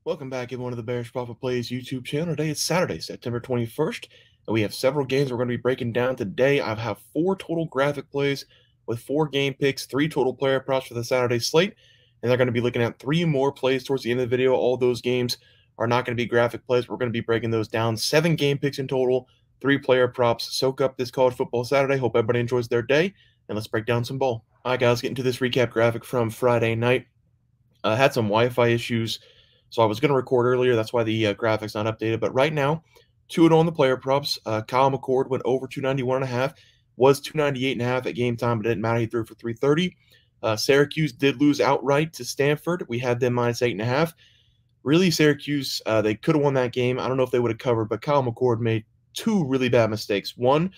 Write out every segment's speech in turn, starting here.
Welcome back, everyone, to the Bearish Profit Plays YouTube channel. Today is Saturday, September 21st, and we have several games we're going to be breaking down today. I have 4 total graphic plays with 4 game picks, 3 total player props for the Saturday slate, and they're going to be looking at 3 more plays towards the end of the video. All those games are not going to be graphic plays. We're going to be breaking those down. 7 game picks in total, 3 player props. Soak up this college football Saturday. Hope everybody enjoys their day, and let's break down some ball. All right, guys, get into this recap graphic from Friday night. Had some Wi-Fi issues, so I was going to record earlier. That's why the graphics not updated. But right now, 2-0 on the player props. Kyle McCord went over 291.5, was 298.5 at game time, but it didn't matter. He threw for 330. Syracuse did lose outright to Stanford. We had them minus 8.5. Really, Syracuse, they could have won that game. I don't know if they would have covered, but Kyle McCord made 2 really bad mistakes. One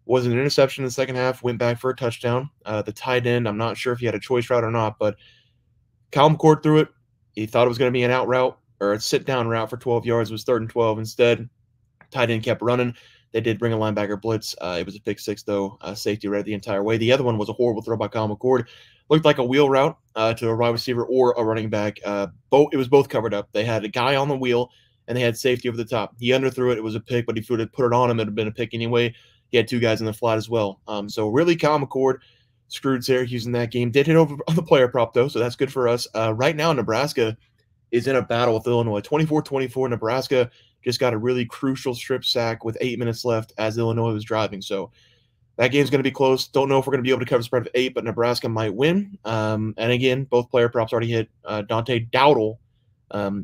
was an interception in the second half, went back for a touchdown. The tight end, I'm not sure if he had a choice route or not, but Kyle McCord threw it. He thought it was going to be an out route or a sit-down route for 12 yards. It was 3rd and 12 instead. Tight end kept running. They did bring a linebacker blitz. It was a pick six, though. Safety read the entire way. The other one was a horrible throw by Kyle McCord. Looked like a wheel route to a wide receiver or a running back. It was both covered up. They had a guy on the wheel, and they had safety over the top. He underthrew it. It was a pick, but if he would have put it on him, it would have been a pick anyway. He had 2 guys in the flat as well. So really, Kyle McCord screwed Syracuse in that game. Did hit over on the player prop, though, so that's good for us. Right now, Nebraska is in a battle with Illinois. 24-24, Nebraska just got a really crucial strip sack with 8 minutes left as Illinois was driving. So that game's going to be close. Don't know if we're going to be able to cover the spread of 8, but Nebraska might win. And again, both player props already hit. Dante Dowdle,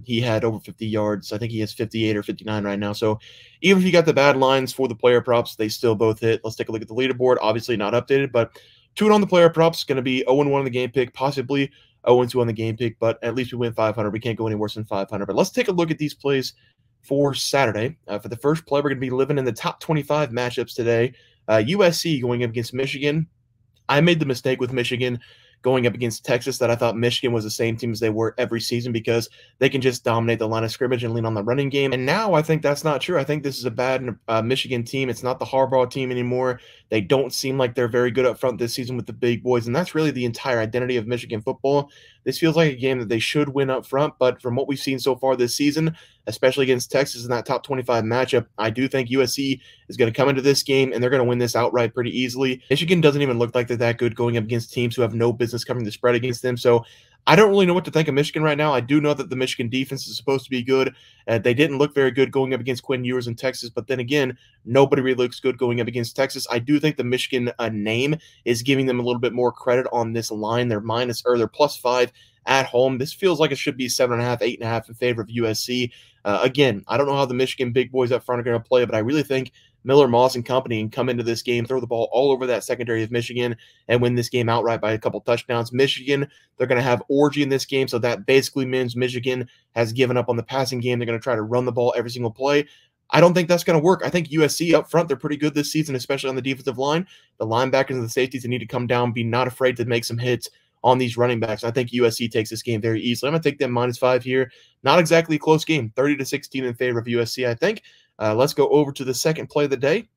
he had over 50 yards. I think he has 58 or 59 right now. So even if you got the bad lines for the player props, they still both hit. Let's take a look at the leaderboard. Obviously not updated, but 2 on the player props, going to be 0-1 on the game pick, possibly 0-2 on the game pick, but at least we win 500. We can't go any worse than 500. But let's take a look at these plays for Saturday. For the first play, we're going to be living in the top 25 matchups today. USC going up against Michigan. I made the mistake with Michigan going up against Texas that I thought Michigan was the same team as they were every season because they can just dominate the line of scrimmage and lean on the running game. And now I think that's not true. I think this is a bad Michigan team. It's not the Harbaugh team anymore. They don't seem like they're very good up front this season with the big boys, and that's really the entire identity of Michigan football. This feels like a game that they should win up front, but from what we've seen so far this season, especially against Texas in that top 25 matchup, I do think USC is going to come into this game, and they're going to win this outright pretty easily. Michigan doesn't even look like they're that good going up against teams who have no business covering the spread against them, so I don't really know what to think of Michigan right now. I do know that the Michigan defense is supposed to be good. They didn't look very good going up against Quinn Ewers in Texas, but then again, nobody really looks good going up against Texas. I do think the Michigan name is giving them a little bit more credit on this line. They're +5 at home. This feels like it should be 7.5, 8.5 in favor of USC. Again, I don't know how the Michigan big boys up front are going to play, but I really think Miller, Moss, and company can come into this game, throw the ball all over that secondary of Michigan, and win this game outright by a couple touchdowns. Michigan, they're going to have Orgy in this game, so that basically means Michigan has given up on the passing game. They're going to try to run the ball every single play. I don't think that's going to work. I think USC up front, they're pretty good this season, especially on the defensive line. The linebackers and the safeties, they need to come down, be not afraid to make some hits on these running backs. I think USC takes this game very easily. I'm going to take them -5 here. Not exactly a close game, 30-16 in favor of USC, I think. Let's go over to the second play of the day.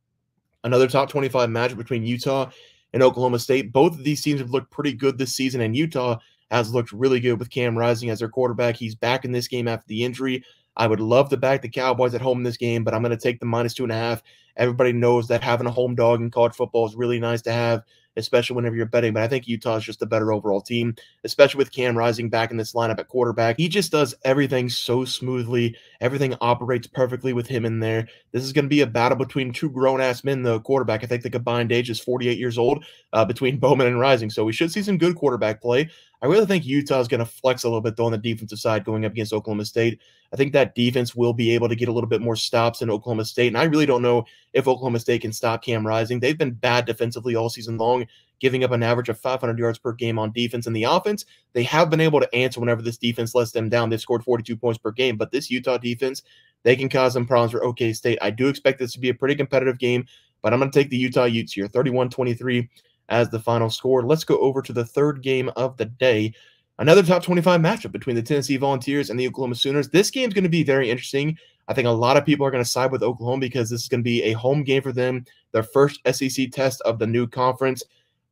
Another top 25 matchup between Utah and Oklahoma State. Both of these teams have looked pretty good this season, and Utah has looked really good with Cam Rising as their quarterback. He's back in this game after the injury. I would love to back the Cowboys at home in this game, but I'm going to take the -2.5. Everybody knows that having a home dog in college football is really nice to have, especially whenever you're betting. But I think Utah is just a better overall team, especially with Cam Rising back in this lineup at quarterback. He just does everything so smoothly. Everything operates perfectly with him in there. This is going to be a battle between 2 grown-ass men, the quarterback. I think the combined age is 48 years old between Bowman and Rising. So we should see some good quarterback play. I really think Utah is going to flex a little bit, though, on the defensive side going up against Oklahoma State. I think that defense will be able to get a little bit more stops than Oklahoma State, and I really don't know if Oklahoma State can stop Cam Rising. They've been bad defensively all season long, giving up an average of 500 yards per game on defense. In the offense, they have been able to answer whenever this defense lets them down. They've scored 42 points per game, but this Utah defense, they can cause some problems for OK State. I do expect this to be a pretty competitive game, but I'm going to take the Utah Utes here, 31-23 as the final score. Let's go over to the third game of the day. Another top 25 matchup between the Tennessee Volunteers and the Oklahoma Sooners. This game is going to be very interesting. I think a lot of people are going to side with Oklahoma because this is going to be a home game for them, their first SEC test of the new conference.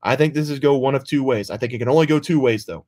I think this is go one of 2 ways. I think it can only go 2 ways, though.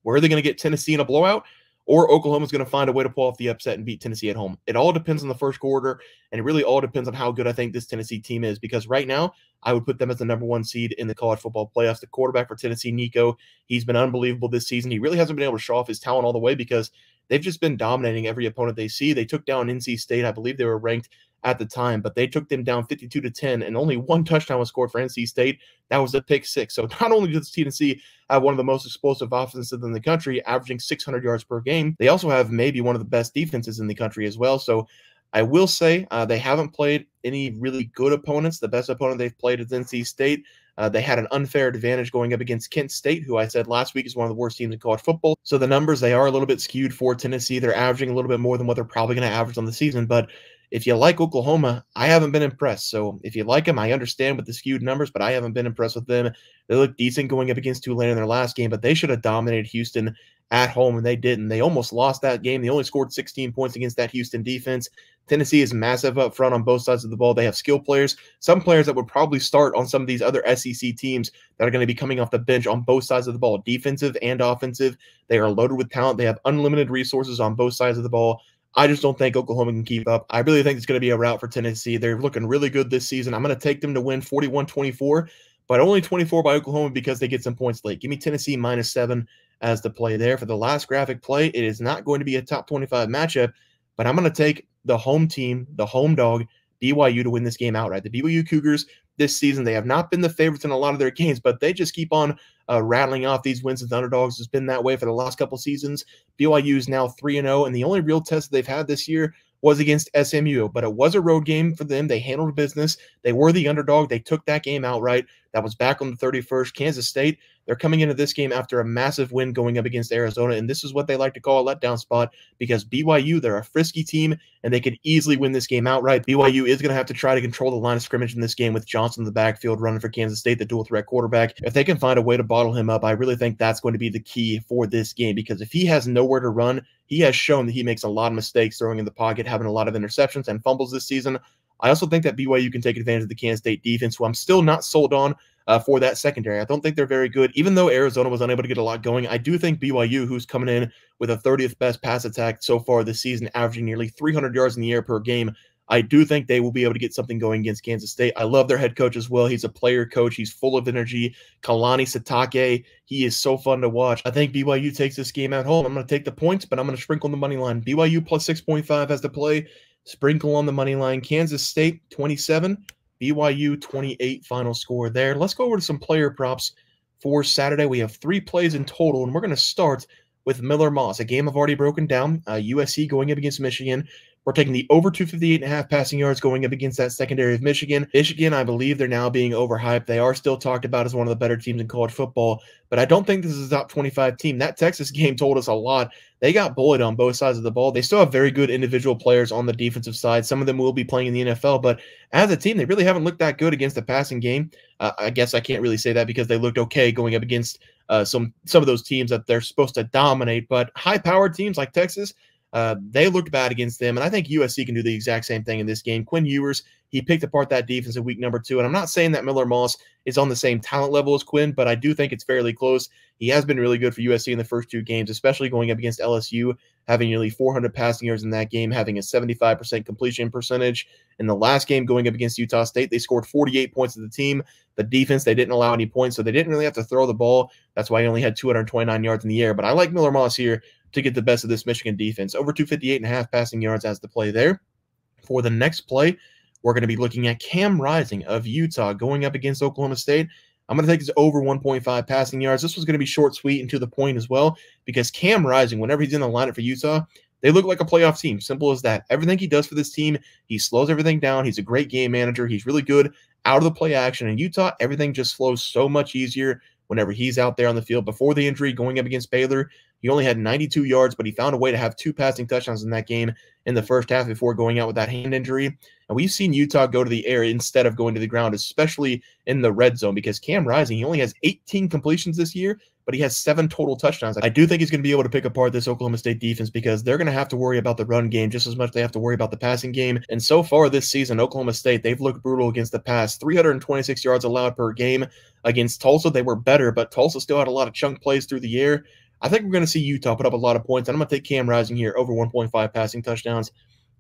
Where are they going to get Tennessee in a blowout, or Oklahoma's going to find a way to pull off the upset and beat Tennessee at home. It all depends on the first quarter, and it really all depends on how good I think this Tennessee team is, because right now I would put them as the #1 seed in the college football playoffs. The quarterback for Tennessee, Nico, he's been unbelievable this season. He really hasn't been able to show off his talent all the way because they've just been dominating every opponent they see. They took down NC State. I believe they were ranked at the time, but they took them down 52-10, and only one touchdown was scored for NC State. That was a pick six. So not only does Tennessee have one of the most explosive offenses in the country, averaging 600 yards per game, they also have maybe one of the best defenses in the country as well. So I will say they haven't played any really good opponents. The best opponent they've played is NC State. They had an unfair advantage going up against Kent State, who I said last week is one of the worst teams in college football. So the numbers, they are a little bit skewed for Tennessee. They're averaging a little bit more than what they're probably going to average on the season. But if you like Oklahoma, I haven't been impressed. So if you like them, I understand with the skewed numbers, but I haven't been impressed with them. They look decent going up against Tulane in their last game, but they should have dominated Houston at home, and they didn't. They almost lost that game. They only scored 16 points against that Houston defense. Tennessee is massive up front on both sides of the ball. They have skill players, some players that would probably start on some of these other SEC teams that are going to be coming off the bench on both sides of the ball, defensive and offensive. They are loaded with talent. They have unlimited resources on both sides of the ball. I just don't think Oklahoma can keep up. I really think it's going to be a rout for Tennessee. They're looking really good this season. I'm going to take them to win 41-24, but only 24 by Oklahoma because they get some points late. Give me Tennessee -7 as the play there. For the last graphic play, it is not going to be a top 25 matchup, but I'm going to take the home team, the home dog, BYU, to win this game outright. The BYU Cougars this season, they have not been the favorites in a lot of their games, but they just keep on rattling off these wins as underdogs. It's been that way for the last couple seasons. BYU is now 3-0, and the only real test they've had this year was against SMU, but it was a road game for them. They handled business. They were the underdog. They took that game outright. That was back on the 31st. Kansas State, they're coming into this game after a massive win going up against Arizona, and this is what they like to call a letdown spot because BYU, they're a frisky team, and they could easily win this game outright. BYU is going to have to try to control the line of scrimmage in this game with Johnson in the backfield running for Kansas State, the dual-threat quarterback. If they can find a way to bottle him up, I really think that's going to be the key for this game because if he has nowhere to run, he has shown that he makes a lot of mistakes throwing in the pocket, having a lot of interceptions and fumbles this season. I also think that BYU can take advantage of the Kansas State defense, who I'm still not sold on for that secondary. I don't think they're very good. Even though Arizona was unable to get a lot going, I do think BYU, who's coming in with a 30th best pass attack so far this season, averaging nearly 300 yards in the air per game, I do think they will be able to get something going against Kansas State. I love their head coach as well. He's a player coach. He's full of energy. Kalani Sitake, he is so fun to watch. I think BYU takes this game at home. I'm going to take the points, but I'm going to sprinkle on the money line. BYU plus 6.5 as the play. Sprinkle on the money line. Kansas State 27, BYU 28 final score there. Let's go over to some player props for Saturday. We have 3 plays in total, and we're going to start with Miller Moss, a game I've already broken down. USC going up against Michigan. We're taking the over 258.5 passing yards going up against that secondary of Michigan. Michigan, I believe they're now being overhyped. They are still talked about as one of the better teams in college football, but I don't think this is a top 25 team. That Texas game told us a lot. They got bullied on both sides of the ball. They still have very good individual players on the defensive side. Some of them will be playing in the NFL, but as a team, they really haven't looked that good against the passing game. I guess I can't really say that because they looked okay going up against some of those teams that they're supposed to dominate, but high-powered teams like Texas, they looked bad against them, and I think USC can do the exact same thing in this game. Quinn Ewers, he picked apart that defense in week number 2, and I'm not saying that Miller Moss is on the same talent level as Quinn, but I do think it's fairly close. He has been really good for USC in the first 2 games, especially going up against LSU, having nearly 400 passing yards in that game, having a 75% completion percentage. In the last game going up against Utah State, they scored 48 points to the team. The defense, they didn't allow any points, so they didn't really have to throw the ball. That's why he only had 229 yards in the air, but I like Miller Moss here to get the best of this Michigan defense. Over 258.5 passing yards as the play there. For the next play, we're going to be looking at Cam Rising of Utah going up against Oklahoma State. I'm going to take this over 1.5 passing yards. This was going to be short, sweet, and to the point as well because Cam Rising, whenever he's in the lineup for Utah, they look like a playoff team. Simple as that. Everything he does for this team, he slows everything down. He's a great game manager. He's really good out of the play action. In Utah, everything just flows so much easier whenever he's out there on the field. Before the injury going up against Baylor, he only had 92 yards, but he found a way to have 2 passing touchdowns in that game in the first half before going out with that hand injury. And we've seen Utah go to the air instead of going to the ground, especially in the red zone, because Cam Rising, he only has 18 completions this year, but he has 7 total touchdowns. I do think he's going to be able to pick apart this Oklahoma State defense because they're going to have to worry about the run game just as much as they have to worry about the passing game. And so far this season, Oklahoma State, they've looked brutal against the pass. 326 yards allowed per game. Against Tulsa, they were better, but Tulsa still had a lot of chunk plays through the air. I think we're going to see Utah put up a lot of points, and I'm going to take Cam Rising here over 1.5 passing touchdowns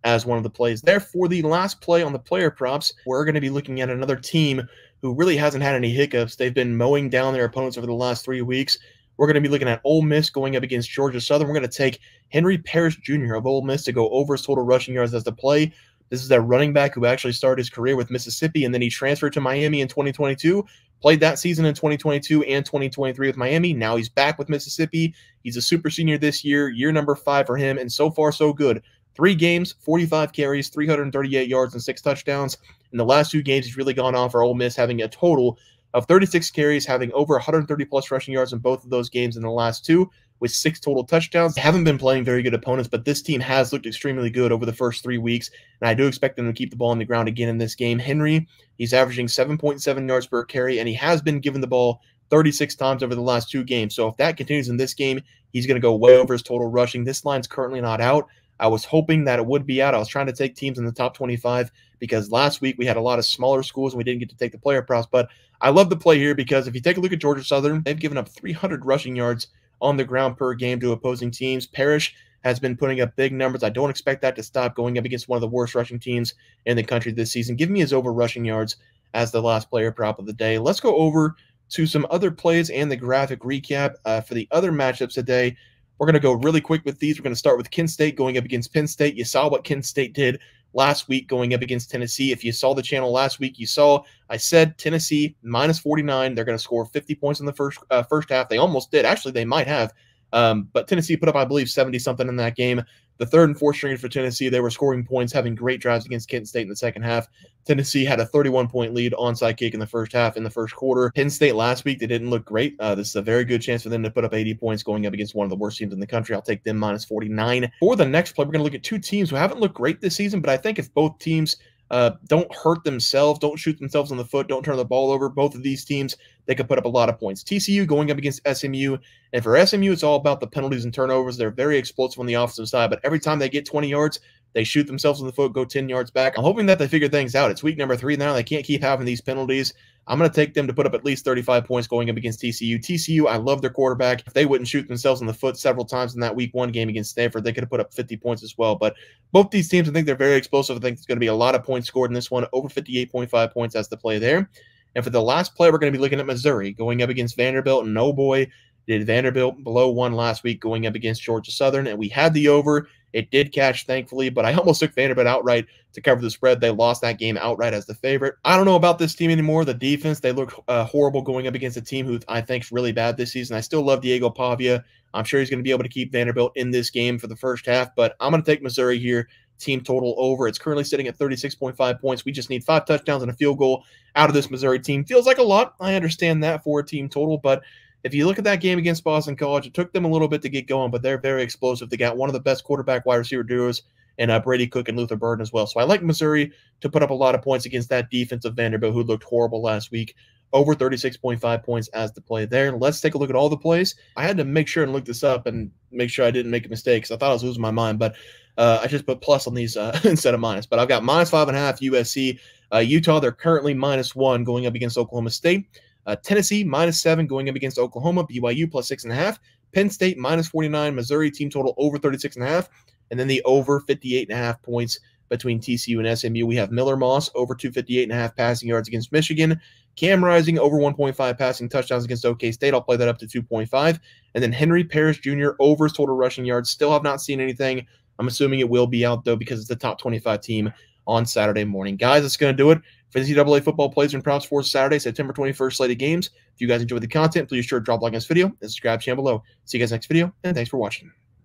as one of the plays. There, for the last play on the player props, we're going to be looking at another team who really hasn't had any hiccups. They've been mowing down their opponents over the last 3 weeks. We're going to be looking at Ole Miss going up against Georgia Southern. We're going to take Henry Parrish Jr. of Ole Miss to go over his total rushing yards as the play. This is that running back who actually started his career with Mississippi, and then he transferred to Miami in 2022, played that season in 2022 and 2023 with Miami. Now he's back with Mississippi. He's a super senior this year, year number 5 for him, and so far so good. 3 games, 45 carries, 338 yards, and 6 touchdowns. In the last 2 games, he's really gone off for Ole Miss, having a total of 36 carries, having over 130-plus rushing yards in both of those games in the last 2, with 6 total touchdowns. They haven't been playing very good opponents, but this team has looked extremely good over the first 3 weeks, and I do expect them to keep the ball on the ground again in this game. Henry, he's averaging 7.7 yards per carry, and he has been given the ball 36 times over the last 2 games. So if that continues in this game, he's going to go way over his total rushing. This line's currently not out. I was hoping that it would be out. I was trying to take teams in the top 25 because last week we had a lot of smaller schools and we didn't get to take the player props. But I love the play here because if you take a look at Georgia Southern, they've given up 300 rushing yards on the ground per game to opposing teams. Parrish has been putting up big numbers. I don't expect that to stop going up against one of the worst rushing teams in the country this season. Give me his over rushing yards as the last player prop of the day. Let's go over to some other plays and the graphic recap for the other matchups today. We're going to go really quick with these. We're going to start with Kent State going up against Penn State. You saw what Kent State did last week going up against Tennessee. If you saw the channel last week, you saw I said Tennessee minus 49. They're going to score 50 points in the first half. They almost did. Actually, they might have. But Tennessee put up, I believe, 70-something in that game. The third and fourth stringers for Tennessee, they were scoring points, having great drives against Kent State in the second half. Tennessee had a 31-point lead onside kick in the first half in the first quarter. Penn State last week, they didn't look great. This is a very good chance for them to put up 80 points going up against one of the worst teams in the country. I'll take them minus 49. For the next play, we're going to look at 2 teams who haven't looked great this season, but I think if both teams don't hurt themselves, don't shoot themselves in the foot, don't turn the ball over, both of these teams, they could put up a lot of points. TCU going up against SMU, and for SMU, it's all about the penalties and turnovers. They're very explosive on the offensive side, but every time they get 20 yards, they shoot themselves in the foot, go 10 yards back. I'm hoping that they figure things out. It's week number 3 now. They can't keep having these penalties. I'm going to take them to put up at least 35 points going up against TCU. TCU, I love their quarterback. If they wouldn't shoot themselves in the foot several times in that week 1 game against Stanford, they could have put up 50 points as well. But both these teams, I think they're very explosive. I think there's going to be a lot of points scored in this one, over 58.5 points as the play there. And for the last play, we're going to be looking at Missouri going up against Vanderbilt. And oh boy, did Vanderbilt below 1 last week going up against Georgia Southern. And we had the over. It did catch, thankfully, but I almost took Vanderbilt outright to cover the spread. They lost that game outright as the favorite. I don't know about this team anymore. The defense, they look horrible going up against a team who I think is really bad this season. I still love Diego Pavia. I'm sure he's going to be able to keep Vanderbilt in this game for the first half, but I'm going to take Missouri here. Team total over. It's currently sitting at 36.5 points. We just need 5 touchdowns and a field goal out of this Missouri team. Feels like a lot. I understand that for a team total, but if you look at that game against Boston College, it took them a little bit to get going, but they're very explosive. They got one of the best quarterback wide receiver duos in Brady Cook and Luther Burden as well. So I like Missouri to put up a lot of points against that defense of Vanderbilt, who looked horrible last week. Over 36.5 points as the play there. Let's take a look at all the plays. I had to make sure and look this up and make sure I didn't make a mistake because I thought I was losing my mind, but I just put plus on these instead of minus. But I've got minus 5.5 USC. Utah, they're currently minus 1 going up against Oklahoma State. Tennessee, minus 7 going up against Oklahoma. BYU, plus 6.5. Penn State, minus 49. Missouri, team total over 36.5. And then the over 58.5 points between TCU and SMU. We have Miller Moss, over 258.5 passing yards against Michigan. Cam Rising, over 1.5 passing touchdowns against OK State. I'll play that up to 2.5. And then Henry Parrish Jr., over his total rushing yards. Still have not seen anything. I'm assuming it will be out, though, because it's the top 25 team on Saturday morning. Guys, that's going to do it for the NCAA football plays and props for Saturday, September 21st slated games. If you guys enjoyed the content, please sure to drop a like on this video and subscribe to the channel below. See you guys next video, and thanks for watching.